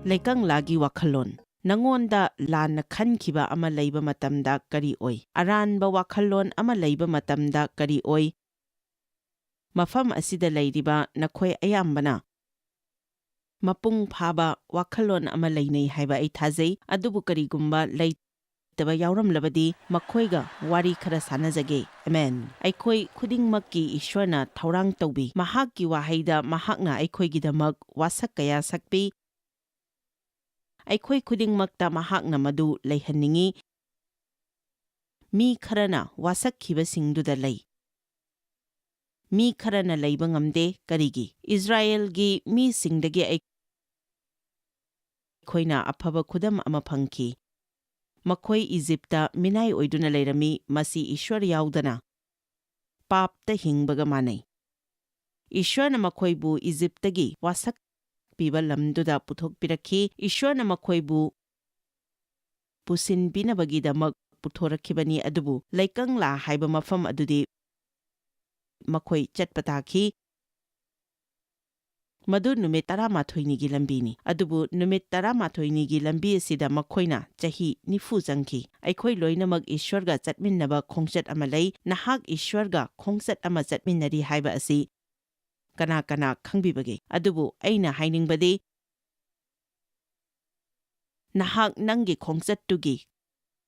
Laikanglagi wakhalon. Nangonda lana khankiba ama leiba matamda kari oi. Aranba wakhalon ama leiba matamda kari oi. Mafam asida leiriba nakhoi ayambana. Mapung phaba wakhalon ama leinei haiba ai thazei. Adubu karigumba leitaba yauramlabadi makhoiga wari khara sanajage. Amen. Aikhoi khudingmakki Ishwarna thaurang taubi. Mahakki wahaida mahakna aikhoigidamak wasak kaya sakpi. Aikhoi khudingmakta mahakna madu leihanningi. Mi kharana wasakkibasingduda lei. Mi kharana leiba ngamde karigi. Israelgi mi singdagi aikhoi afaba khudam ama phangki. Makhoi Egypta minai oiduna leirami masi Ishwar yaudana. Papta hingbaga manai. Ishwarna makhoibu Egyptagi wasak piba lamduda puthokpirakhi. Ishwarna makhoibu pusin binabagidamak puthorakhibani adubu laikangla haiba mafam adudi makhoi chatpatakhi. Madu numit 13 lambini. Adubu numit 13 lambi asida makhoina chahi nifu jangki. Aikhoi loinamak Ishwarga chatminnaba khongchat ama lei. Nahak Ishwarga khongchat ama chatminnari haiba asi kana kana khangbibage. Adubu aina hainingbadi nahak nangi khongchat tugi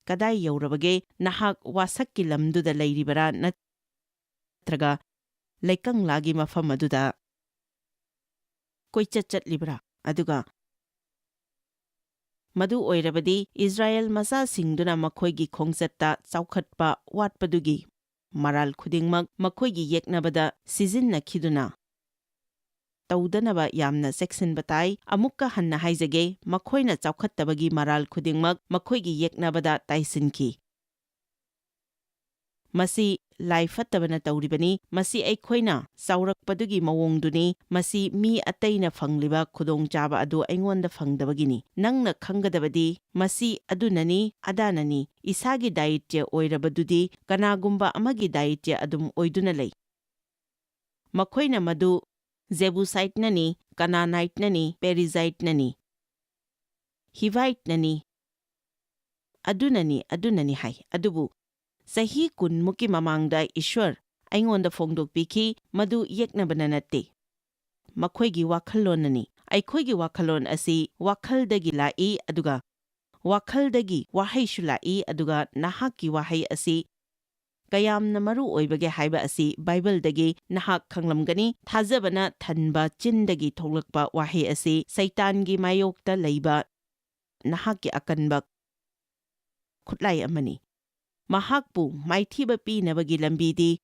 kadai yaurabage. Nahak wasakki lamduda leiribara natraga laikanglagi mafam aduda koichat libra. Aduga madu oirabadi Israel masa singduna makhoigi khongchatta chaukhatpa watpadugi maral khudingmak makhoigi yeknabada sizinnakhiduna taudanaba yamna cheksinba tai. Amukka hanna haijage makhoina chaukhattabagi maral khudingmak makhoigi yeknabada taisinki. Masi laifattabana tauribani. Masi aikhoina chaurakpadugi mawongduni. Masi mi ataina fangliba khudongchaba adu aingonda fangdabagini. Nangna khangadabadi masi adunani adanani. Isagi daitya oirabadudi kanagumba amagi daitya adum oiduna lei. Makhoina madu Jebusite nani, Canaanite nani, Perizzite nani, Hivite nani, adunani hai. Adubu sahi kun muki mamangda Ishwar aingonda fongdokpikhi madu yeknabana natte. Makhoigi wakhalon nani. Aikhoigi wakhalon asi wakhaldagi lai aduga wakhaldagi wahaishu lai aduga nahakki wahai asi kayamna maru oibage haiba asi Bible dagi nahak khanglamgani. Thajabana thanba chindagi tholakpa wahi asi Saitangi mayokta leiba nahakki akanba khutlai amani. Mahakpu maithiba pinabagi lambidi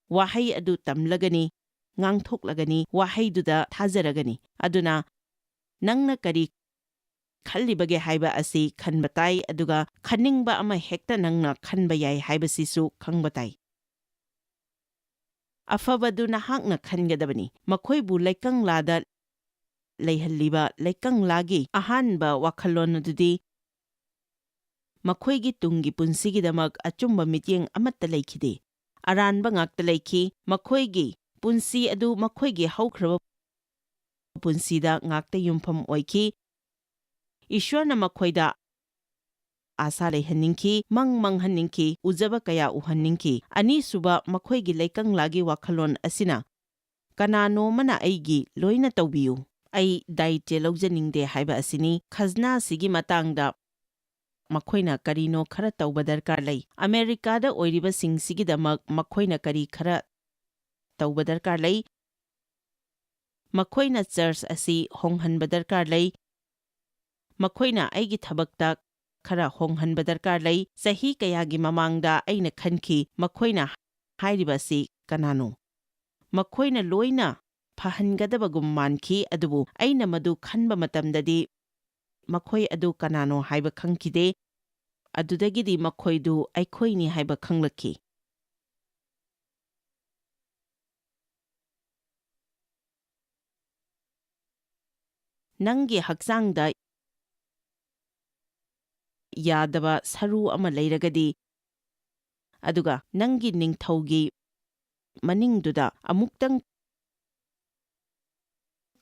wahai adu tamlagani ngangthoklagani wahaiduda thajaragani. Aduna nangna kari khallibage haiba asi khanbatai aduga khaningba ama hekta nangna khanba yai haiba sisu khangbatai. Afabadu nahakna khangadabani. Makhoibu laikanglada leihalliba laikanglagi ahanba wakhalon adudi makhoigi tungi punsigidamak achumba mityeng amatta leikhide. Aranba ngakta leikhi. Makhoigi punsi adu makhoigi haukraba punsida ngakta yumpham oikhi. Ishwarna makhoida asa leihanninki manghanninki ujaba kaya uhanninki. Ani suba makhoigi laikanglagi wakhalon asina kanano mana aigi loina taubiyu. Ai daitye laujaningde haiba asini khazna sigi matangda makhoina karino khara tauba darkar lei. Amerikada oiriba singsigidamak makhoina kari khara tauba darkar lei. Makhoina church asi honghanba darkar lei. Makhoina aigi thabakta khara honghanba darkar lei. Sahi kayagi mamangda aina khanki makhoina hairibasi kanano. Makhoina loina phahangadabagum manki adubu aina madu khanba matamdadi makhoi adu kanano haiba khangkide. Adudagidi makhoidu aikhoini haiba khanglakhi. Nangi haksangda yadaba saru ama leiragadi aduga nangi ningthaugi maningduda amuktang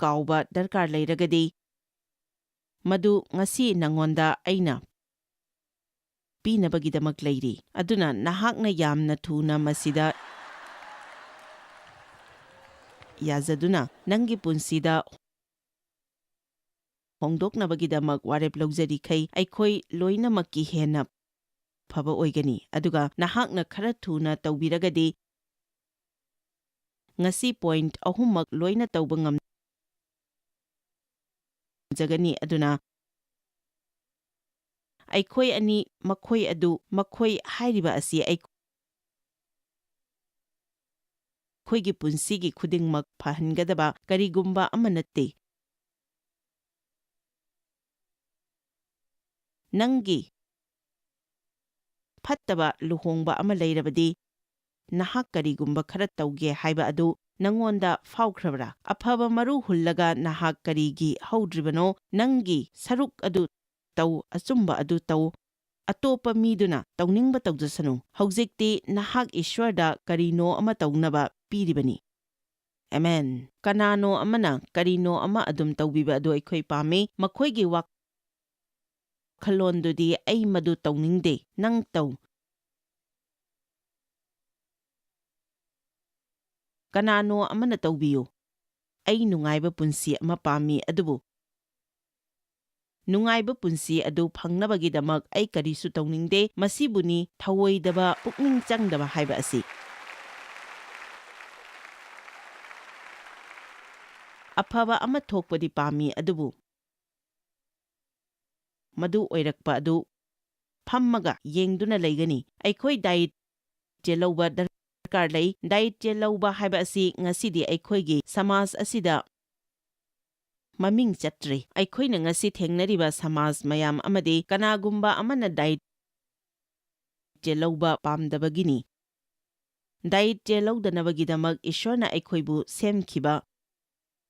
ꯀꯥꯎꯕ ꯗꯔꯀꯥꯔ ꯂꯩꯔꯒꯗꯤ ꯃꯗꯨ ꯉꯁꯤ ꯅꯉꯣꯟꯗ ꯑꯩꯅ ꯄꯤꯅꯕꯒꯤꯗꯃꯛ ꯂꯩꯔꯤ ꯑꯗꯨꯅ ꯅꯍꯥꯛꯅ ꯌꯥꯝꯅ ꯊꯨꯅ ꯃꯁꯤꯗ ꯌꯥꯖꯗꯨꯅ ꯅꯪꯒꯤ ꯄꯨꯟꯁꯤꯗ ꯍꯣꯡꯗꯣꯛꯅꯕꯒꯤꯗꯃꯛ ꯋꯥꯔꯦꯞ ꯂꯧꯖꯔꯤꯈꯩ ꯑꯩꯈꯣꯏ ꯂꯣꯏꯅꯃꯛꯀꯤ ꯍꯦꯟꯅ ꯐꯕ ꯑꯣꯏꯒꯅꯤ ꯑꯗꯨꯒ ꯅꯍꯥꯛꯅ ꯈꯔ ꯊꯨꯅ ꯇꯧꯕꯤꯔꯒꯗꯤ ꯉꯁꯤ ꯄꯣꯏꯟꯠ 3ꯃꯛ ꯂꯣꯏꯅ ꯇꯧꯕ ꯉꯝꯖꯒꯅꯤ ꯑꯗꯨꯅ ꯑꯩꯈꯣꯏ ꯑꯅꯤ ꯃꯈꯣꯏ ꯍꯥꯏꯔꯤꯕ ꯑꯁꯤ ꯑꯩꯈꯣꯏꯒꯤ ꯄꯨꯟꯁꯤꯒꯤ ꯈꯨꯗꯤꯡꯃꯛ ꯐꯍꯟꯒꯗꯕ ꯀꯔꯤꯒꯨꯝꯕ ꯑꯃ ꯅꯠꯇꯦ ꯅꯪꯒꯤ ꯐꯠꯇꯕ ꯂꯨꯍꯣꯡꯕ ꯑꯃ ꯂꯩꯔꯕꯗꯤ ꯅꯍꯥꯛ ꯀꯔꯤꯒꯨꯝꯕ ꯈꯔ ꯇꯧꯒꯦ ꯍꯥꯏꯕ ꯑꯗꯨ ꯅꯪꯉꯣꯟꯗ ꯐꯥꯎꯈ꯭ꯔꯕ꯭ꯔꯥ ꯑꯐꯕ ꯃꯔꯨ ꯍꯨꯜꯂꯒ ꯅꯍꯥꯛ ꯀꯔꯤꯒꯤ ꯍꯧꯗ꯭ꯔꯤꯕꯅꯣ ꯅꯪꯒꯤ ꯁꯔꯨꯛ ꯑꯗꯨ ꯇꯧ ꯑꯆꯨꯝꯕ ꯑꯗꯨ ꯇꯧ ꯑꯇꯣꯞꯄ ꯃꯤꯗꯨꯅ ꯇꯧꯅꯤꯡꯕ ꯇꯧꯖꯁꯅꯨ ꯍꯧꯖꯤꯛꯇꯤ ꯅꯍꯥꯛ ꯏꯁ꯭ꯋꯔꯗ ꯀꯔꯤꯅꯣ ꯑꯃ ꯇꯧꯅꯕ ꯄꯤꯔꯤꯕꯅꯤ ꯑꯃꯦꯟ ꯀꯅꯥꯅꯣ ꯑꯃꯅ ꯀꯔꯤꯅꯣ ꯑꯃ ꯑꯗꯨꯝ ꯇꯧꯕꯤꯕ ꯑꯗꯨ ꯑꯩꯈꯣꯏ ꯄꯥꯝꯃꯤ ꯃꯈꯣꯏꯒꯤ ꯋꯥꯈꯜꯂꯣꯟꯗꯨꯗꯤ ꯑꯩ ꯃꯗꯨ ꯇꯧꯅꯤꯡꯗꯦ ꯅꯪ ꯇꯧ ꯀꯅꯥꯅꯣ ꯑꯃꯅ ꯇꯧꯕꯤꯌꯨ ꯑꯩ ꯅꯨꯡꯉꯥꯏꯕ ꯄꯨꯟꯁꯤ ꯑꯃ ꯄꯥꯝꯃꯤ ꯑꯗꯨꯕꯨ ꯅꯨꯡꯉꯥꯏꯕ ꯄꯨꯟꯁꯤ ꯑꯗꯨ ꯐꯪꯅꯕꯒꯤꯗꯃꯛ ꯑꯩ ꯀꯔꯤꯁꯨ ꯇꯧꯅꯤꯡꯗꯦ ꯃꯁꯤꯕꯨꯅꯤ ꯊꯧꯑꯣꯏꯗꯕ ꯄꯨꯛꯅꯤꯡ ꯆꯪꯗꯕ ꯍꯥꯏꯕ ꯑꯁꯤ ꯑꯐꯕ ꯑꯃ ꯊꯣꯛꯄꯗꯤ ꯄꯥꯝꯃꯤ ꯑꯗꯨꯕꯨ ꯃꯗꯨ ꯑꯣꯏꯔꯛꯄ ꯑꯗꯨ ꯐꯝꯃꯒ ꯌꯦꯡꯗꯨꯅ ꯂꯩꯒꯅꯤ ꯑꯩꯈꯣꯏ ꯗꯥꯏꯠ ꯂꯧꯕ ꯗꯔꯀꯥꯔ ꯂꯩ ꯗꯥꯏꯠ ꯂꯧꯕ ꯍꯥꯏꯕ ꯑꯁꯤ ꯉꯁꯤꯗꯤ ꯑꯩꯈꯣꯏꯒꯤ ꯁꯃꯥꯖ ꯑꯁꯤꯗ ꯃꯃꯤꯡ ꯆꯠꯇ꯭ꯔꯦ ꯑꯩꯈꯣꯏꯅ ꯉꯁꯤ ꯊꯦꯡꯅꯔꯤꯕ ꯁꯃꯥꯖ ꯃꯌꯥꯝ ꯑꯃꯗꯤ ꯀꯅꯥꯒꯨꯝꯕ ꯑꯃꯅ ꯗꯥꯏꯠ ꯂꯧꯕ ꯄꯥꯝꯗꯕꯒꯤꯅꯤ ꯗꯥꯏꯠ ꯂꯧꯗꯅꯕꯒꯤꯗꯃꯛ ꯏꯁ꯭ꯋꯔꯅ ꯑꯩꯈꯣꯏꯕꯨ ꯁꯦꯝꯈꯤꯕ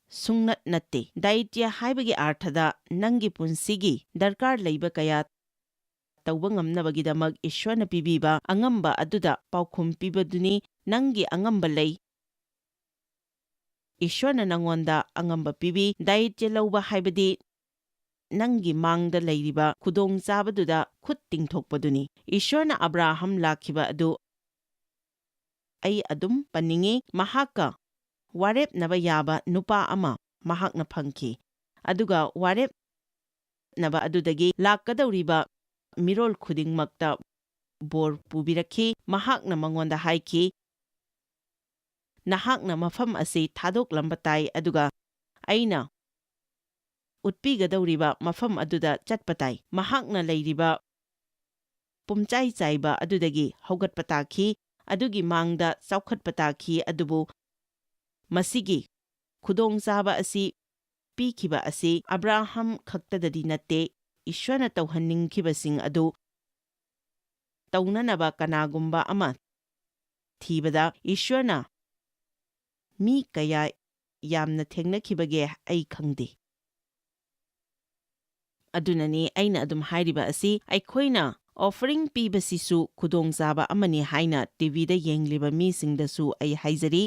ꯁꯨꯡꯅꯠ ꯅꯠꯇꯦ ꯗꯥꯏꯠꯌ ꯍꯥꯏꯕꯒꯤ ꯑꯥꯔꯊꯗ ꯅꯪꯒꯤ ꯄꯨꯟꯁꯤꯒꯤ ꯗꯔꯀꯥꯔ ꯂꯩꯕ ꯀꯌꯥ ꯇꯧꯕ ꯉꯝꯅꯕꯒꯤꯗꯃꯛ ꯏꯁ꯭ꯋꯔꯅ ꯄꯤꯕꯤꯕ ꯑꯉꯝꯕ ꯑꯗꯨꯗ ꯄꯥꯎꯈꯨꯝ ꯄꯤꯕꯗꯨꯅꯤ ꯅꯪꯒꯤ ꯑꯉꯝꯕ ꯂꯩ ꯏꯁ꯭ꯋꯔꯅ ꯅꯪꯉꯣꯟꯗ ꯑꯉꯝꯕ ꯄꯤꯕꯤ ꯗꯥꯏꯠ ꯂꯧꯕ ꯍꯥꯏꯕꯗꯤ ꯅꯪꯒꯤ ꯃꯥꯡꯗ ꯂꯩꯔꯤꯕ ꯈꯨꯗꯣꯡꯆꯥꯕꯗꯨꯗ ꯈꯨꯠ ꯇꯤꯡꯊꯣꯛꯄꯗꯨꯅꯤ ꯏꯁ꯭ꯋꯔꯅ ꯑꯕ꯭ꯔꯥꯍꯝ ꯂꯥꯛꯈꯤꯕ ꯑꯗꯨ ꯑꯩ ꯑꯗꯨꯝ ꯄꯟꯅꯤꯡꯉꯤ ꯃꯍꯥꯛꯀ ꯋꯥꯔꯦꯞꯅꯕ ꯌꯥꯕ ꯅꯨꯄꯥ ꯑꯃ ꯃꯍꯥꯛꯅ ꯐꯪꯈꯤ ꯑꯗꯨꯒ ꯋꯥꯔꯦꯞꯅꯕ ꯑꯗꯨꯗꯒꯤ ꯂꯥꯛꯀꯗꯧꯔꯤꯕ ꯃꯤꯔꯣꯜ ꯈꯨꯗꯤꯡꯃꯛꯇ ꯕꯣꯔ ꯄꯨꯕꯤꯔꯛꯈꯤ ꯃꯍꯥꯛꯅ ꯃꯉꯣꯟꯗ ꯍꯥꯏꯈꯤ ꯅꯍꯥꯛꯅ ꯃꯐꯝ ꯑꯁꯤ ꯊꯥꯗꯣꯛꯂꯝꯕ ꯇꯥꯏ ꯑꯗꯨꯒ ꯑꯩꯅ ꯎꯠꯄꯤꯒꯗꯧꯔꯤꯕ ꯃꯐꯝ ꯑꯗꯨꯗ ꯆꯠꯄ ꯇꯥꯏ ꯃꯍꯥꯛꯅ ꯂꯩꯔꯤꯕ ꯄꯨꯝꯆꯥꯏ ꯆꯥꯏꯕ ꯑꯗꯨꯗꯒꯤ ꯍꯧꯒꯠꯄ ꯇꯥꯈꯤ ꯑꯗꯨꯒꯤ ꯃꯥꯡꯗ ꯆꯥꯎꯈꯠꯄ ꯇꯥꯈꯤ ꯑꯗꯨꯕꯨ ꯃꯁꯤꯒꯤ ꯈꯨꯗꯣꯡꯆꯥꯕ ꯑꯁꯤ ꯄꯤꯈꯤꯕ ꯑꯁꯤ ꯑꯕ꯭ꯔꯥꯍꯝ ꯈꯛꯇꯗꯗꯤ ꯅꯠꯇꯦ ꯏꯁ꯭ꯋꯔꯅ ꯇꯧꯍꯟꯅꯤꯡꯈꯤꯕꯁꯤꯡ ꯑꯗꯨ ꯇꯧꯅꯅꯕ ꯀꯅꯥꯒꯨꯝꯕ ꯑꯃ ꯊꯤꯕꯗ ꯏꯁ꯭ꯋꯔꯅ ꯃꯤ ꯀꯌꯥ ꯌꯥꯝꯅ ꯊꯦꯡꯅꯈꯤꯕꯒꯦ ꯑꯩ ꯈꯪꯗꯦ ꯑꯗꯨꯅꯅꯤ ꯑꯩꯅ ꯑꯗꯨꯝ ꯍꯥꯏꯔꯤꯕ ꯑꯁꯤ ꯑꯩꯈꯣꯏꯅ ꯑꯣꯐꯔꯤꯡ ꯄꯤꯕꯁꯤꯁꯨ ꯈꯨꯗꯣꯡꯆꯥꯕ ꯑꯃꯅꯤ ꯍꯥꯏꯅ ꯇꯤꯚꯤꯗ ꯌꯦꯡꯂꯤꯕ ꯃꯤꯁꯤꯡꯗꯁꯨ ꯑꯩ ꯍꯥꯏꯖꯔꯤ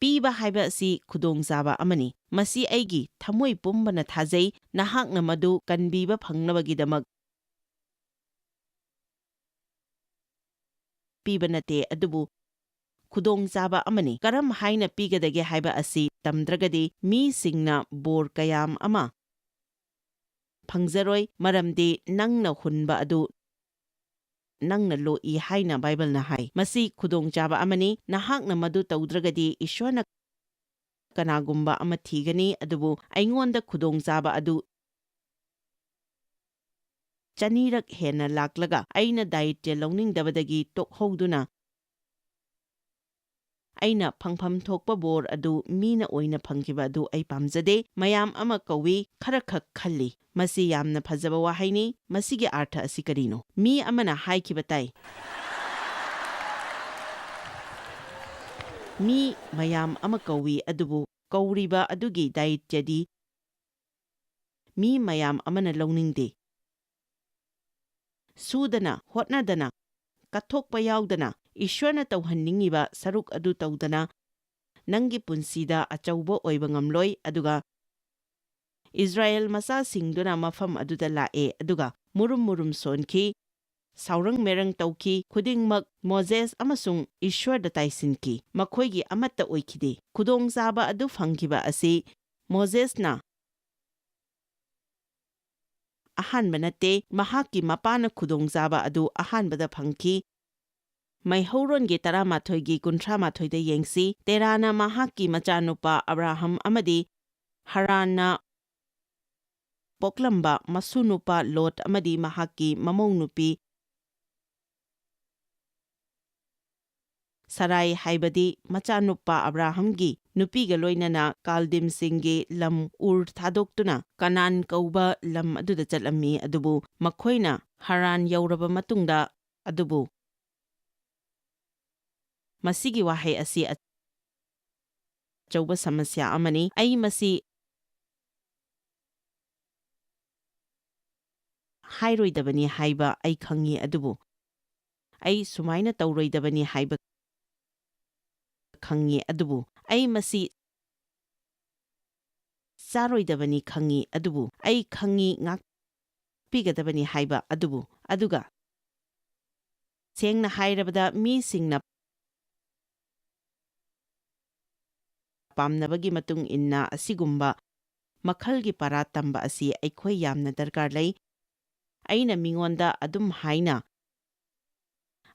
ꯄꯤꯕ ꯍꯥꯏꯕ ꯑꯁꯤ ꯈꯨꯗꯣꯡꯆꯥꯕ ꯑꯃꯅꯤ ꯃꯁꯤ ꯑꯩꯒꯤ ꯊꯃꯣꯏ ꯄꯨꯝꯕꯅ ꯊꯥꯖꯩ ꯅꯍꯥꯛꯅ ꯃꯗꯨ ꯀꯟꯕꯤꯕ ꯐꯪꯅꯕꯒꯤꯗꯃꯛ ꯄꯤꯕ ꯅꯠꯇꯦ ꯑꯗꯨꯕꯨ ꯈꯨꯗꯣꯡꯆꯥꯕ ꯑꯃꯅꯤ ꯀꯔꯝ ꯍꯥꯏꯅ ꯄꯤꯒꯗꯒꯦ ꯍꯥꯏꯕ ꯑꯁꯤ ꯇꯝꯗ꯭ꯔꯒꯗꯤ ꯃꯤꯁꯤꯡꯅ ꯕꯣꯔ ꯀꯌꯥꯝ ꯑꯃ ꯐꯪꯖꯔꯣꯏ ꯃꯔꯝꯗꯤ ꯅꯪꯅ ꯍꯨꯟꯕ ꯑꯗꯨ ꯅꯪꯅ ꯂꯣꯛꯏ ꯍꯥꯏꯅ ꯕꯥꯏꯕꯜꯅ ꯍꯥꯏ ꯃꯁꯤ ꯈꯨꯗꯣꯡꯆꯥꯕ ꯑꯃꯅꯤ ꯅꯍꯥꯛꯅ ꯃꯗꯨ ꯇꯧꯗ꯭ꯔꯒꯗꯤ ꯏꯁ꯭ꯋꯔꯅ ꯀꯅꯥꯒꯨꯝꯕ ꯑꯃ ꯊꯤꯒꯅꯤ ꯑꯗꯨꯕꯨ ꯑꯩꯉꯣꯟꯗ ꯈꯨꯗꯣꯡꯆꯥꯕ ꯑꯗꯨ ꯆꯅꯤꯔꯛ ꯍꯦꯟꯅ ꯂꯥꯛꯂꯒ ꯑꯩꯅ ꯗꯥꯏꯠ ꯂꯧꯅꯤꯡꯗꯕꯗꯒꯤ ꯇꯣꯛꯍꯧꯗꯨꯅ ꯑꯩꯅ ꯐꯪꯐꯝ ꯊꯣꯛꯄ ꯕꯣꯔ ꯑꯗꯨ ꯃꯤꯅ ꯑꯣꯏꯅ ꯐꯪꯈꯤꯕ ꯑꯗꯨ ꯑꯩ ꯄꯥꯝꯖꯗꯦ ꯃꯌꯥꯝ ꯑꯃ ꯀꯧꯏ ꯈꯔꯈꯛ ꯈꯜꯂꯤ ꯃꯁꯤ ꯌꯥꯝꯅ ꯐꯖꯕ ꯋꯥꯍꯩꯅꯤ ꯃꯁꯤꯒꯤ ꯑꯥꯔꯊ ꯑꯁꯤ ꯀꯔꯤꯅꯣ ꯃꯤ ꯑꯃꯅ ꯍꯥꯏꯈꯤꯕ ꯇꯥꯏ ꯃꯤ ꯃꯌꯥꯝ ꯑꯃ ꯀꯧꯏ ꯑꯗꯨꯕꯨ ꯀꯧꯔꯤꯕ ꯑꯗꯨꯒꯤ ꯗꯥꯏꯠꯌꯗꯤ ꯃꯤ ꯃꯌꯥꯝ ꯑꯃꯅ ꯂꯧꯅꯤꯡꯗꯦ ꯁꯨꯗꯅ ꯍꯣꯠꯅꯗꯅ ꯀꯠꯊꯣꯛꯄ ꯌꯥꯎꯗꯅ ꯏꯁ꯭ꯋꯔꯅ ꯇꯧꯍꯟꯅꯤꯡꯉꯤꯕ ꯁꯔꯨꯛ ꯑꯗꯨ ꯇꯧꯗꯅ ꯅꯪꯒꯤ ꯄꯨꯟꯁꯤꯗ ꯑꯆꯧꯕ ꯑꯣꯏꯕ ꯉꯝꯂꯣꯏ ꯑꯗꯨꯒ ꯏꯁ꯭ꯔꯥꯌꯦꯜ ꯃꯆꯥꯁꯤꯡꯗꯨꯅ ꯃꯐꯝ ꯑꯗꯨꯗ ꯂꯥꯛꯑꯦ ꯑꯗꯨꯒ murum ꯁꯣꯟꯈꯤ saurang merang tauki khudingmak Moses amasung Ishwarda taisinki makhoigi amatta oikhide khudong zaba adu phangkiba asi Mosesna ahanba natte mahakki mapana khudong zaba adu ahanbada phangki Maihaurongi Taramatoigi Kuntramathoi yengsi Terana mahakki machanupa Abraham amadi Harana Poklamba masunupa Lot amadi mahakki mamongnupi Sarai haibadi machanupa Abrahamgi nupiga loinana Kaldim singi lam ur thadoktuna Kanan kauba lam aduda chatlammi adubu makhoina Haran yauraba matungda adubu Masigi wahai asi achauba samasya amani ai masi hairoidabani haiba ai khangi adubu ai sumaina tauroidabani haiba khangi adubu ai masi saroidabani khangi adubu ai khangi ngak pigadabani haiba adubu aduga sengna hairabada mi singna pamnabagi matung inna asigumba makhalgi para tamba asi aikhoi yamna darkar lei aina mingonda adum haina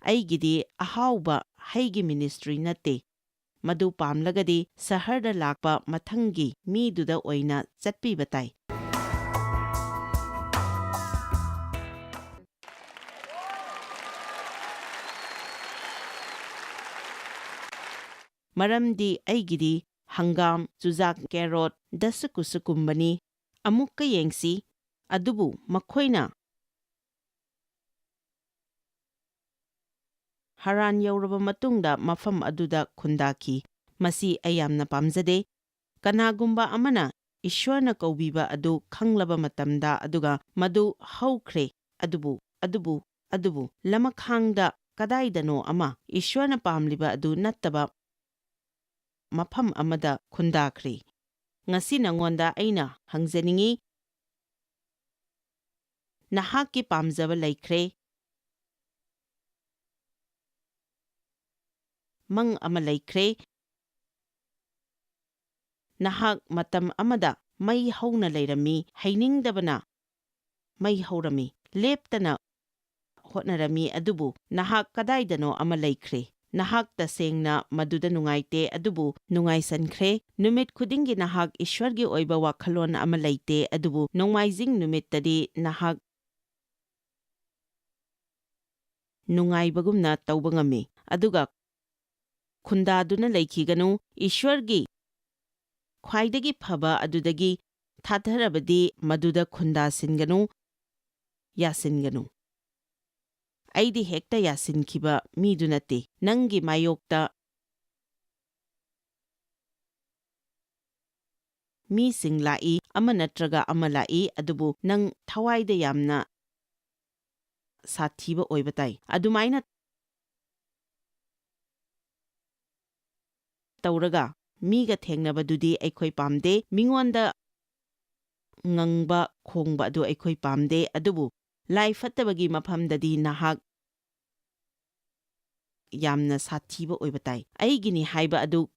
aigidi ahauba haigi ministry nate madu pamlagadi saharda lakpa mathangi miduda oina chatpiba tai maramdi aigidi hangam chujak carrot dasakusukumbani amukka yengsi adubu makhoina Haran yauraba matungda mafam aduda khundaki masi ayamna pamjade kanagumba amana Ishwarna kaubiba adu khanglaba matamda aduga madu haukhre adubu lamakhangda kadaidano ama Ishwarna pamliba adu nattaba mafam amada khundakre ngasi nangonda aina hangjaningi nahaki pamjaba laikre mang ama laikre nahak matam amada mai hauna leirami hainingdabana mai haurami leptana hotnarami adubu nahak kadaidano ama laikre nahak tasengna maduda nungaite adubu nungaisankre numit khudingi nahak Ishwargi oiba wakhalon ama leite adubu nongmaijing numittadi nahak nungaibagumna tauba ngami aduga khundaduna leikhiganu Ishwargi khwaidagi phaba adudagi thatharabadi maduda khunda singanu yasinganu aidi hekta yasinkiba midunate nangi mayokta mi singlai ama natraga ama lai adubu nang thawaida yamna sathiba oibatai adumaina tauraga miga thengnabadudi aikhoi pamde mingonda ngangba khongba adu aikhoi pamde adubu lai fattabagi mafamdadi nahak yamna sathiba oibatai aigini haiba adu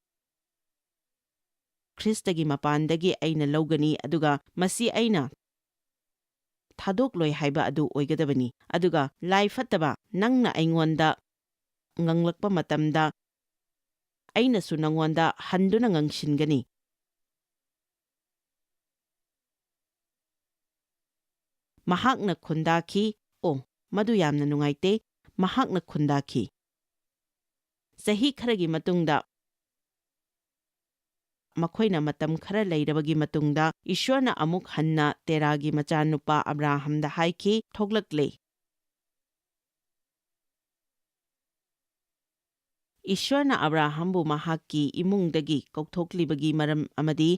Kristagi mapandagi aina logani aduga masi aina thadok haiba adu oigadabani aduga lai fattaba nangna aingonda nganglakpa matamda aina su nangonda handuna ngangshingani mahakna khundaki madu yamna nungaite mahakna khundaki sahi kharagi matungda makhoina matam khara leirabagi matungda Ishwarna amuk hanna Teragi machanupa Abrahamda haiki thoglakle Ishwarna Abrahambu mahakki imungdagi kaukthokliba maram amadi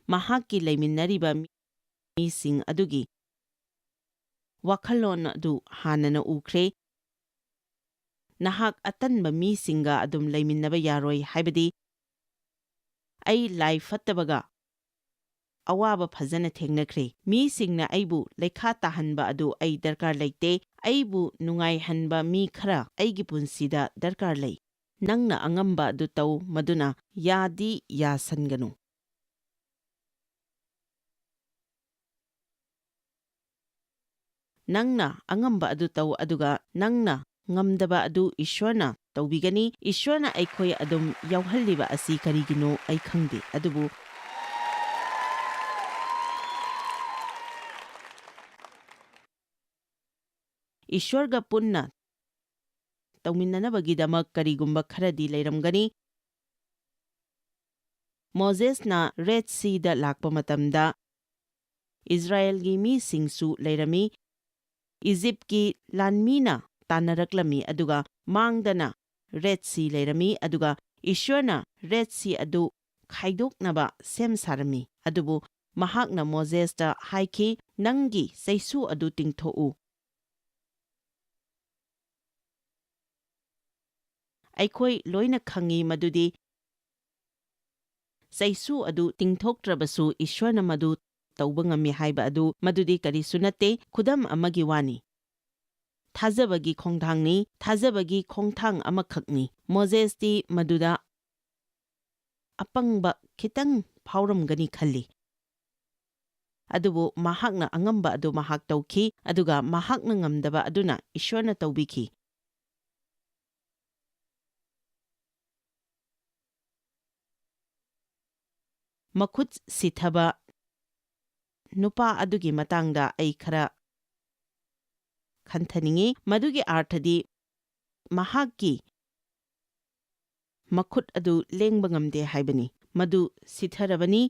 mahakki leiminariba mising adugi wakhalon adu hanana ukhre nahak atanba misinga adum laiminaba yaroi haibadi ai lai fattabaga awaba phajana thengnakhre mi singna aibu lekha tahanba adu ai darkar leite aibu nungai hanba mi khara aigi punsida darkar lei nangna angamba adu tau maduna yadi yasanganu nangna angamba adu tau aduga nangna ngamdaba adu ishwarna tawbigani ishwarna aikhoi adum yawhalliba asi karigino ai khangde adubu ishwarga punna tawminnanabagidamak karigumba kharadi leiramgani Mosesna Red Sea da lakpa matamda Israelgi mi singsu leirami Egyptki lanmina tanaraklami aduga mangdana Red Sea leirami aduga Ishwarna Red Sea adu khaidoknaba sem sarami adubu mahakna Mosesta haiki nangi seisu adu tingthou aikhoi loina khangi madudi seisu adu tingthoktrabasu Ishwarna madu tauba ngami haiba adu madudi karisu nate khudam amagi wani thazabagi khongthangni thazabagi khongthang amakhakni Moses ti maduda apangba khitang phauramgani khalli adubu mahakna angamba adu mahak tawki aduga mahakna ngamdaba aduna Ishwarna tawbiki makhut sithaba nupa adugi matangda ai khara khanthaniŋi madugi arthadi mahakki makhut adu lengba ngamde haibani madu sitharabani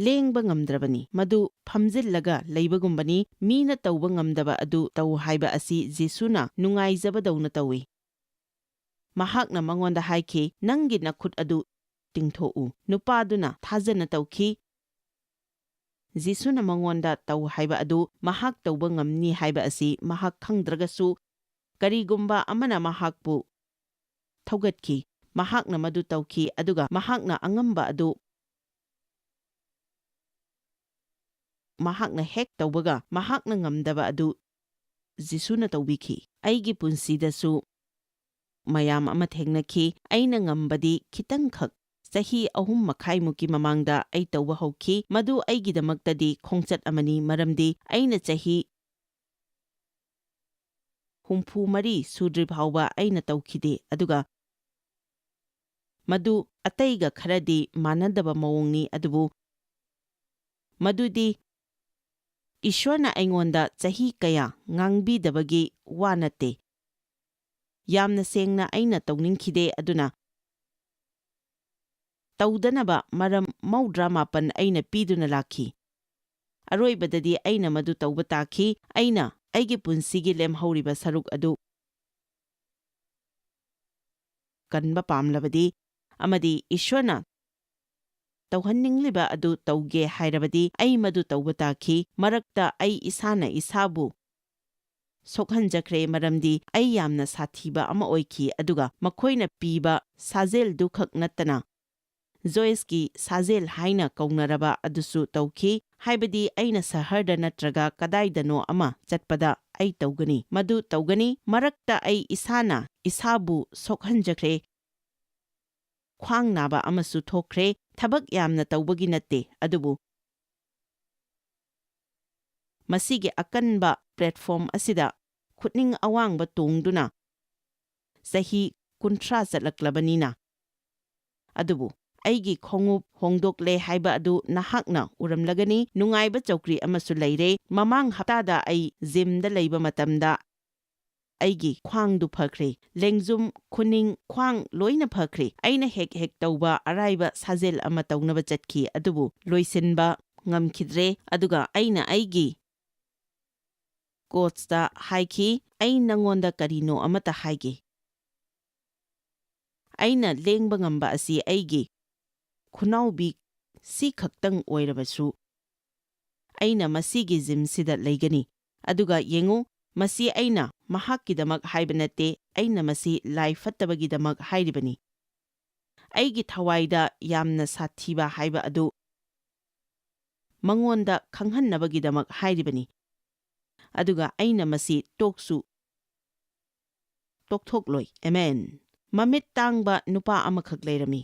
lengba ngamdrabani madu phamjillaga leibagumbani mina tawba ngamdaba adu taw haiba asi Jesuna nungaijabadawna tawi mahakna mangonda haiki nangi nakhut adu tingthou nupaduna thajana tawki Jesuna mangonda taw haiba adu mahak tawba ngamni haiba asi mahak khangdragasu karigumba amana mahakpu thaugatki mahakna madu tawki aduga mahakna angamba adu mahakna hek tawbaga mahakna ngamdaba adu Jesuna tawbiki aigi punsidasu mayam ama thengnaki aina ngambadi khitangkhak sahi ahum makhaimuki mamangda ai tawba hauki madu aigidamaktadi khongchat amani maramdi aina chahi humpu mari sudri phawba aina tawkhide aduga madu ataiga kharadi manadaba mawongni adubu madudi Ishwarna aingonda chahi kaya ngangbidabagi wanate yamna sengna aina tawningkhide aduna tawdanaba maram maudra mapan aina piduna lakhi aroibadadi aina madu tawba takhi aina aigi punsigi lemhauriba saruk adu kanba pamlabadi amadi Ishwarna tawhanningliba adu tawge hairabadi ai madu tawba takhi marakta ai isana isabu sokhanjakre maramdi ai yamna sathiba ama oiki aduga makhoina piba sajel dukhak natana Joyce ki sajel haina kaunaraba adusu tawki haibadi aina saharda natraga kadaidano ama chatpada ai tawgani madu tawgani marakta ai isana isabu sokhanjakre khwang naba amasu thokre thabak yamna tawbagi natte adubu masige akanba platform asida khutning awangba tongduna sahi kuntra chatlaklabanina adubu aigi khongup hongdokle haiba adu nahakna uramlagani nungaiba chawkri amasu leire mamang haptada ai gymda leiba matamda aigi khwangdu phakre lengjum khuning khwang loina phakre aina hek hek tawba araiba sajel ama tawnaba chatki adubu loisinba ngamkhidre aduga aina aigi coachta haiki ai nangonda karino amata haige aina lengba ngamba asi aigi khunaubi si khaktang oirabasu aina masigi gym sida leigani aduga yengu ꯃꯁꯤ ꯑꯩꯅ ꯃꯍꯥꯛꯀꯤꯗꯃꯛ ꯍꯥꯏꯕ ꯅꯠꯇꯦ, ꯑꯩꯅ ꯃꯁꯤ ꯂꯥꯏ ꯐꯠꯇꯕꯒꯤꯗꯃꯛ ꯍꯥꯏꯔꯤꯕꯅꯤ꯫ ꯑꯩꯒꯤ ꯊꯋꯥꯏꯗ ꯌꯥꯝꯅ ꯁꯥꯊꯤꯕ ꯍꯥꯏꯕ ꯑꯗꯨ ꯃꯉꯣꯟꯗ ꯈꯪꯍꯟꯅꯕꯒꯤꯗꯃꯛ ꯍꯥꯏꯔꯤꯕꯅꯤ꯫ ꯑꯗꯨꯒ ꯑꯩꯅ ꯃꯁꯤ ꯇꯣꯛꯊꯣꯛꯂꯣꯏ꯫ ꯑꯃꯦꯟ꯫ ꯃꯃꯤꯠ ꯇꯥꯡꯕ ꯅꯨꯄꯥ ꯑꯃꯈꯛ ꯂꯩꯔꯝꯃꯤ꯫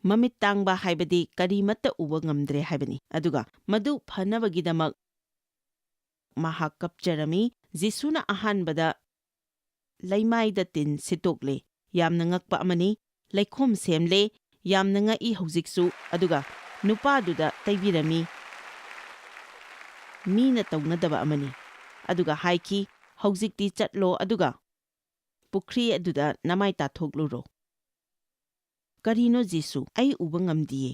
ꯃꯃꯤꯠ ꯇꯥꯡꯕ ꯍꯥꯏꯕꯗꯤ ꯀꯔꯤꯃꯠꯇ ꯎꯕ ꯉꯝꯗ꯭ꯔꯦ ꯍꯥꯏꯕꯅꯤ꯫ ꯑꯗꯨꯒ ꯃꯗꯨ ꯐꯅꯕꯒꯤꯗꯃꯛ ꯃꯍꯥꯛ ꯀꯞꯆꯔꯝꯃꯤ꯫ ꯖꯤꯁꯨꯅ ꯑꯍꯥꯟꯕꯗ ꯂꯩꯃꯥꯏꯗ ꯇꯤꯟ ꯁꯤꯠꯇꯣꯛꯂꯦ꯫ ꯌꯥꯝꯅ ꯉꯛꯄ ꯑꯃꯅꯤ꯫ ꯂꯩꯈꯣꯝ ꯁꯦꯝꯂꯦ꯫ ꯌꯥꯝꯅ ꯉꯛꯏ ꯍꯧꯖꯤꯛꯁꯨ꯫ ꯑꯗꯨꯒ ꯅꯨꯄꯥꯗꯨꯗ ꯇꯩꯕꯤꯔꯝꯃꯤ꯫ ꯃꯤꯅ ꯇꯧꯅꯗꯕ ꯑꯃꯅꯤ꯫ ꯑꯗꯨꯒ ꯍꯥꯏꯈꯤ, ꯍꯧꯖꯤꯛꯇꯤ ꯆꯠꯂꯣ ꯑꯗꯨꯒ ꯄꯨꯈ꯭ꯔꯤ ꯑꯗꯨꯗ ꯅꯃꯥꯏ ꯇꯥꯊꯣꯛꯂꯨꯔꯣ꯫ ꯀꯔꯤꯅꯣ ꯖꯤꯁꯨ? ꯑꯩ ꯎꯕ ꯉꯝꯗꯤꯌꯦ꯫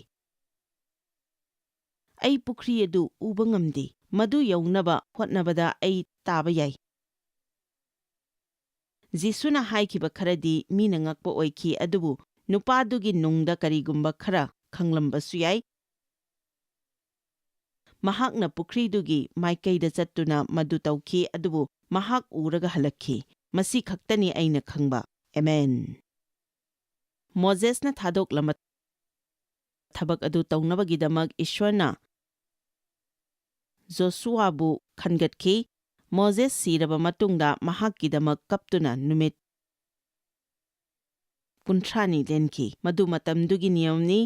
ꯑꯩ ꯄꯨꯈ꯭ꯔꯤ ꯑꯗꯨ ꯎꯕ ꯉꯝꯗꯦ꯫ ꯃꯗꯨ ꯌꯧꯅꯕ ꯍꯣꯠꯅꯕꯗ ꯑꯩ ꯇꯥꯕ ꯌꯥꯏ꯫ ꯖꯤꯁꯨꯅ ꯍꯥꯏꯈꯤꯕ ꯈꯔꯗꯤ ꯃꯤꯅ ꯉꯛꯄ ꯑꯣꯏꯈꯤ, ꯑꯗꯨꯕꯨ ꯅꯨꯄꯥꯗꯨꯒꯤ ꯅꯨꯡꯗ ꯀꯔꯤꯒꯨꯝꯕ ꯈꯔ ꯈꯪꯂꯝꯕꯁꯨ ꯌꯥꯏ꯫ ꯃꯍꯥꯛꯅ ꯄꯨꯈ꯭ꯔꯤꯗꯨꯒꯤ ꯃꯥꯏꯀꯩꯗ ꯆꯠꯇꯨꯅ ꯃꯗꯨ ꯇꯧꯈꯤ, ꯑꯗꯨꯕꯨ ꯃꯍꯥꯛ ꯎꯔꯒ ꯍꯜꯂꯛꯈꯤ꯫ ꯃꯁꯤ ꯈꯛꯇꯅꯤ ꯑꯩꯅ ꯈꯪꯕ꯫ ꯑꯃꯦꯟ꯫ ꯃꯣꯖꯦꯁꯅ ꯊꯥꯗꯣꯛꯂꯝꯕ ꯊꯕꯛ ꯑꯗꯨ ꯇꯧꯅꯕꯒꯤꯗꯃꯛ ꯏꯁ꯭ꯋꯔꯅ ꯖꯣꯁꯨꯋꯥꯕꯨ ꯈꯟꯒꯠꯈꯤ꯫ ꯃꯣꯖꯦꯁ ꯁꯤꯔꯕ ꯃꯇꯨꯡꯗ ꯃꯍꯥꯛꯀꯤꯗꯃꯛ ꯀꯞꯇꯨꯅ ꯅꯨꯃꯤꯠ 30 ꯂꯦꯟꯈꯤ꯫ ꯃꯗꯨ ꯃꯇꯝꯗꯨꯒꯤ ꯅꯤꯌꯝꯅꯤ꯫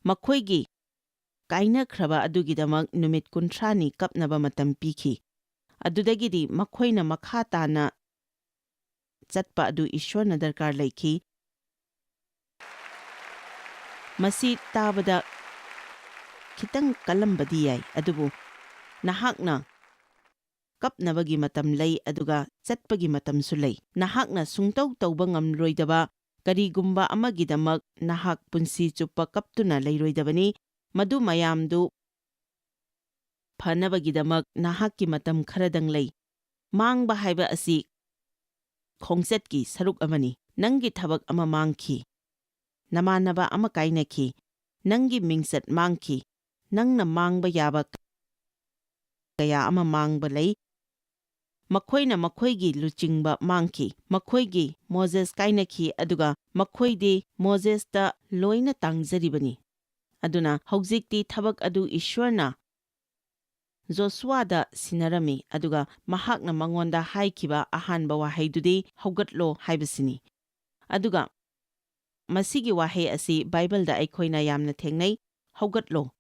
ꯃꯈꯣꯏꯒꯤ ꯀꯥꯏꯅꯈ꯭ꯔꯕ ꯑꯗꯨꯒꯤꯗꯃꯛ ꯅꯨꯃꯤꯠ 30 ꯀꯞꯅꯕ ꯃꯇꯝ ꯄꯤꯈꯤ꯫ ꯑꯗꯨꯗꯒꯤꯗꯤ ꯃꯈꯣꯏꯅ ꯃꯈꯥ ꯇꯥꯅ ꯆꯠꯄ ꯑꯗꯨ ꯏꯁ꯭ꯋꯔꯅ ꯗꯔꯀꯥꯔ ꯂꯩꯈꯤ꯫ ꯃꯁꯤ ꯇꯥꯕꯗ ꯈꯤꯇꯪ ꯀꯜꯂꯝꯕꯗꯤ ꯌꯥꯏ, ꯑꯗꯨꯕꯨ ꯅꯍꯥꯛꯅ ꯀꯞꯅꯕꯒꯤ ꯃꯇꯝ ꯂꯩ ꯑꯗꯨꯒ ꯆꯠꯄꯒꯤ ꯃꯇꯝꯁꯨ ꯂꯩ꯫ ꯅꯍꯥꯛꯅ ꯁꯨꯡꯇꯧ ꯇꯧꯕ ꯉꯝꯂꯣꯏꯗꯕ ꯀꯔꯤꯒꯨꯝꯕ ꯑꯃꯒꯤꯗꯃꯛ ꯅꯍꯥꯛ ꯄꯨꯟꯁꯤ ꯆꯨꯞꯄ ꯀꯞꯇꯨꯅ ꯂꯩꯔꯣꯏꯗꯕꯅꯤ꯫ ꯃꯗꯨ ꯃꯌꯥꯝꯗꯨ ꯐꯅꯕꯒꯤꯗꯃꯛ ꯅꯍꯥꯛꯀꯤ ꯃꯇꯝ ꯈꯔꯗꯪ ꯂꯩ꯫ ꯃꯥꯡꯕ ꯍꯥꯏꯕ ꯑꯁꯤ ꯈꯣꯡꯆꯠꯀꯤ ꯁꯔꯨꯛ ꯑꯃꯅꯤ꯫ ꯅꯪꯒꯤ ꯊꯕꯛ ꯑꯃ ꯃꯥꯡꯈꯤ꯫ ꯅꯃꯥꯟꯅꯕ ꯑꯃ ꯀꯥꯏꯅꯈꯤ꯫ ꯅꯪꯒꯤ ꯃꯤꯡꯆꯠ ꯃꯥꯡꯈꯤ꯫ ꯅꯪꯅ ꯃꯥꯡꯕ ꯌꯥꯕ ꯀꯌꯥ ꯑꯃ ꯃꯥꯡꯕ ꯂꯩ꯫ ꯃꯈꯣꯏꯅ ꯃꯈꯣꯏꯒꯤ ꯂꯨꯆꯤꯡꯕ ꯃꯥꯡꯈꯤ꯫ ꯃꯈꯣꯏꯒꯤ ꯃꯣꯖꯦꯁ ꯀꯥꯏꯅꯈꯤ, ꯑꯗꯨꯒ ꯃꯈꯣꯏꯗꯤ ꯃꯣꯖꯦꯁꯇ ꯂꯣꯏꯅ ꯇꯥꯡꯖꯔꯤꯕꯅꯤ꯫ ꯑꯗꯨꯅ ꯍꯧꯖꯤꯛꯇꯤ ꯊꯕꯛ ꯑꯗꯨ ꯏꯁ꯭ꯋꯔꯅ ꯖꯣꯁꯨꯋꯥꯗ ꯁꯤꯟꯅꯔꯝꯃꯤ, ꯑꯗꯨꯒ ꯃꯍꯥꯛꯅ ꯃꯉꯣꯟꯗ ꯍꯥꯏꯈꯤꯕ ꯑꯍꯥꯟꯕ ꯋꯥꯍꯩꯗꯨꯗꯤ ꯍꯧꯒꯠꯂꯣ ꯍꯥꯏꯕꯁꯤꯅꯤ꯫ ꯑꯗꯨꯒ ꯃꯁꯤꯒꯤ ꯋꯥꯍꯩ ꯑꯁꯤ ꯕꯥꯏꯕꯜꯗ ꯑꯩꯈꯣꯏꯅ ꯌꯥꯝꯅ ꯊꯦꯡꯅꯩ, ꯍꯧꯒꯠꯂꯣ꯫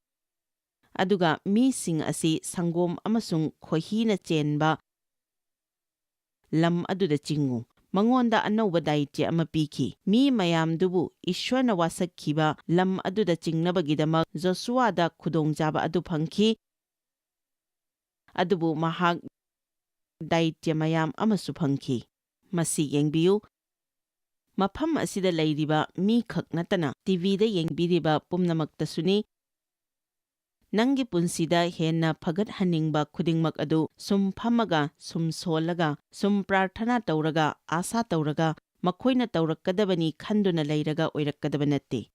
ꯑꯗꯨꯒ ꯃꯤꯁꯤꯡ ꯑꯁꯤ ꯁꯪꯒꯣꯝ ꯑꯃꯁꯨꯡ ꯈꯣꯏꯍꯤꯅ ꯆꯦꯟꯕ ꯂꯝ ꯑꯗꯨꯗ ꯆꯤꯡꯉꯨ꯫ ꯃꯉꯣꯟꯗ ꯑꯅꯧꯕ ꯗꯥꯌꯤꯇ꯭ꯌ ꯑꯃ ꯄꯤꯈꯤ꯫ ꯃꯤ ꯃꯌꯥꯝꯗꯨꯕꯨ ꯏꯁ꯭ꯋꯔꯅ ꯋꯥꯁꯛꯈꯤꯕ ꯂꯝ ꯑꯗꯨꯗ ꯆꯤꯡꯅꯕꯒꯤꯗꯃꯛ ꯖꯣꯁꯨꯋꯥꯗ ꯈꯨꯗꯣꯡꯆꯥꯕ ꯑꯗꯨ ꯐꯪꯈꯤ, ꯑꯗꯨꯕꯨ ꯃꯍꯥꯛ ꯗꯥꯌꯤꯇ꯭ꯌ ꯃꯌꯥꯝ ꯑꯃꯁꯨ ꯐꯪꯈꯤ꯫ ꯃꯁꯤ ꯌꯦꯡꯕꯤꯌꯨ꯫ ꯃꯐꯝ ꯑꯁꯤꯗ ꯂꯩꯔꯤꯕ ꯃꯤ ꯈꯛ ꯅꯠꯇꯅ ꯇꯤꯚꯤꯗ ꯌꯦꯡꯕꯤꯔꯤꯕ ꯄꯨꯝꯅꯃꯛꯇꯁꯨꯅꯤ꯫ ꯅꯪꯒꯤ ꯄꯨꯟꯁꯤꯗ ꯍꯦꯟꯅ ꯐꯒꯠꯍꯟꯅꯤꯡꯕ ꯈꯨꯗꯤꯡꯃꯛ ꯑꯗꯨ ꯁꯨꯝ ꯐꯝꯃꯒ, ꯁꯨꯝ ꯁꯣꯜꯂꯒ, ꯁꯨꯝ ꯄ꯭ꯔꯥꯔꯊꯅꯥ ꯇꯧꯔꯒ, ꯑꯥꯁꯥ ꯇꯧꯔꯒ, ꯃꯈꯣꯏꯅ ꯇꯧꯔꯛꯀꯗꯕꯅꯤ ꯈꯟꯗꯨꯅ ꯂꯩꯔꯒ ꯑꯣꯏꯔꯛꯀꯗꯕ ꯅꯠꯇꯦ꯫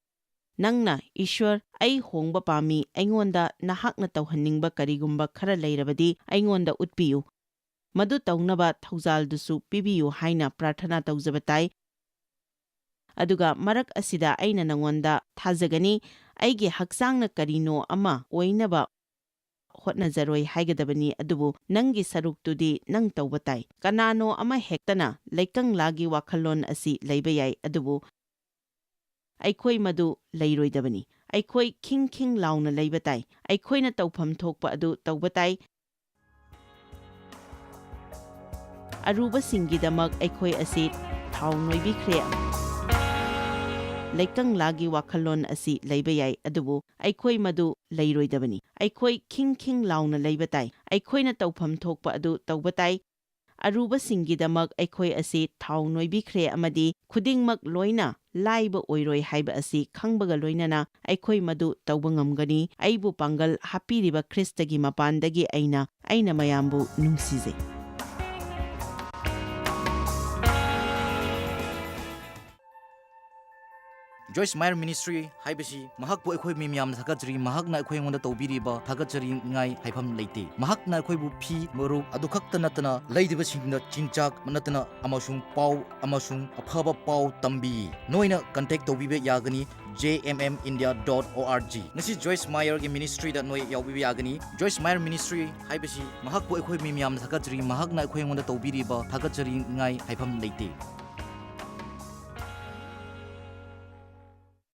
ꯅꯪꯅ ꯏꯁ꯭ꯋꯔ, ꯑꯩ ꯍꯣꯡꯕ ꯄꯥꯝꯃꯤ, ꯑꯩꯉꯣꯟꯗ ꯅꯍꯥꯛꯅ ꯇꯧꯍꯟꯅꯤꯡꯕ ꯀꯔꯤꯒꯨꯝꯕ ꯈꯔ ꯂꯩꯔꯕꯗꯤ ꯑꯩꯉꯣꯟꯗ ꯎꯠꯄꯤꯌꯨ, ꯃꯗꯨ ꯇꯧꯅꯕ ꯊꯧꯖꯥꯜꯗꯨꯁꯨ ꯄꯤꯕꯤꯌꯨ ꯍꯥꯏꯅ ꯄ꯭ꯔꯥꯔꯊꯅꯥ ꯇꯧꯖꯕ ꯇꯥꯏ꯫ ꯑꯗꯨꯒ ꯃꯔꯛ ꯑꯁꯤꯗ ꯑꯩꯅ ꯅꯉꯣꯟꯗ ꯊꯥꯖꯒꯅꯤ, ꯑꯩꯒꯤ ꯍꯛꯆꯥꯡꯅ ꯀꯔꯤꯅꯣ ꯑꯃ ꯑꯣꯏꯅꯕ ꯍꯣꯠꯅꯖꯔꯣꯏ ꯍꯥꯏꯒꯗꯕꯅꯤ, ꯑꯗꯨꯕꯨ ꯅꯪꯒꯤ ꯁꯔꯨꯛꯇꯨꯗꯤ ꯅꯪ ꯇꯧꯕ ꯇꯥꯏ꯫ ꯀꯅꯥꯅꯣ ꯑꯃ ꯍꯦꯛꯇꯅ ꯂꯩꯀꯪꯂꯥꯒꯤ ꯋꯥꯈꯜꯂꯣꯟ ꯑꯁꯤ ꯂꯩꯕ ꯌꯥꯏ, ꯑꯗꯨꯕꯨ ꯑꯩꯈꯣꯏ ꯃꯗꯨ ꯂꯩꯔꯣꯏꯗꯕꯅꯤ꯫ ꯑꯩꯈꯣꯏ ꯈꯤꯡ ꯈꯤꯡ ꯂꯥꯎꯅ ꯂꯩꯕ ꯇꯥꯏ꯫ ꯑꯩꯈꯣꯏꯅ ꯇꯧꯐꯝ ꯊꯣꯛꯄ ꯑꯗꯨ ꯇꯧꯕ ꯇꯥꯏ꯫ ꯑꯔꯨꯕꯁꯤꯡꯒꯤꯗꯃꯛ ꯑꯩꯈꯣꯏ ꯑꯁꯤ ꯊꯥꯎ ꯅꯣꯏꯕꯤꯈ꯭ꯔꯦ꯫ ꯂꯩꯀꯪꯂꯥꯒꯤ ꯋꯥꯈꯜꯂꯣꯟ ꯑꯁꯤ ꯂꯩꯕ ꯌꯥꯏ, ꯑꯗꯨꯕు ꯑꯩꯈꯣꯏ ꯃꯗꯨ ꯂꯩꯔꯣꯏꯗꯕꯅꯤ꯫ ꯑꯩꯈꯣꯏ ꯈꯤꯡ ꯈꯤꯡ लाउꯅ ꯂꯩꯕ ꯇꯥꯏ꯫ ꯑꯩꯈꯣꯏꯅ ꯇꯧꯐꯝ ꯊꯣꯛꯄ ꯑꯗꯨ ꯇꯧꯕ ꯇꯥꯏ꯫ ꯑꯔꯨꯕꯁꯤꯡꯒꯤꯗꯃꯛ ꯑꯩꯈꯣꯏ ꯑꯁꯤ ꯊꯥꯎ ꯅꯣꯏꯕꯤꯈ꯭ꯔꯦ ꯑꯃꯗꯤ ꯈꯨꯗꯤꯡꯃꯛ ꯂꯣꯏꯅ ꯂꯥꯏꯕ ꯑꯣꯏꯔꯣꯏ ꯍꯥꯏꯕ ꯑꯁꯤ ꯈꯪꯕꯒ ꯂꯣꯏꯅꯅ ꯑꯩꯈꯣꯏ ꯃꯗꯨ ꯇꯧꯕ ꯉꯝꯒꯅꯤ꯫ ꯑꯩꯕꯨ ꯄꯥꯡꯒꯜ ꯍꯥꯞꯄꯤꯔꯤꯕ ꯈ꯭ꯔꯤꯁꯇꯒꯤ ꯃꯄꯥꯟꯗꯒꯤ ꯑꯩꯅ ꯃꯌꯥꯝꯕꯨ ꯅꯨꯡꯁꯤꯖꯩ꯫ Joyce Meyer Ministry haibasi mahakpu akhoi mi miyam thakajri mahakna akhoi ngonda tawbiriba thakajri ngai haifam leite mahakna akhoi bu phi moru adukhakta natana leidiba singna chinchak natana amasung pau amasung aphaba pau tambi noina contact tawbibe yagani jmmindia.org ngasi Joyce Meyer gi ministry da noi yawbibe yagani Joyce Meyer Ministry haibasi mahakpu akhoi mi miyam thakajri mahakna akhoi ngonda tawbiriba thakajri ngai haifam leite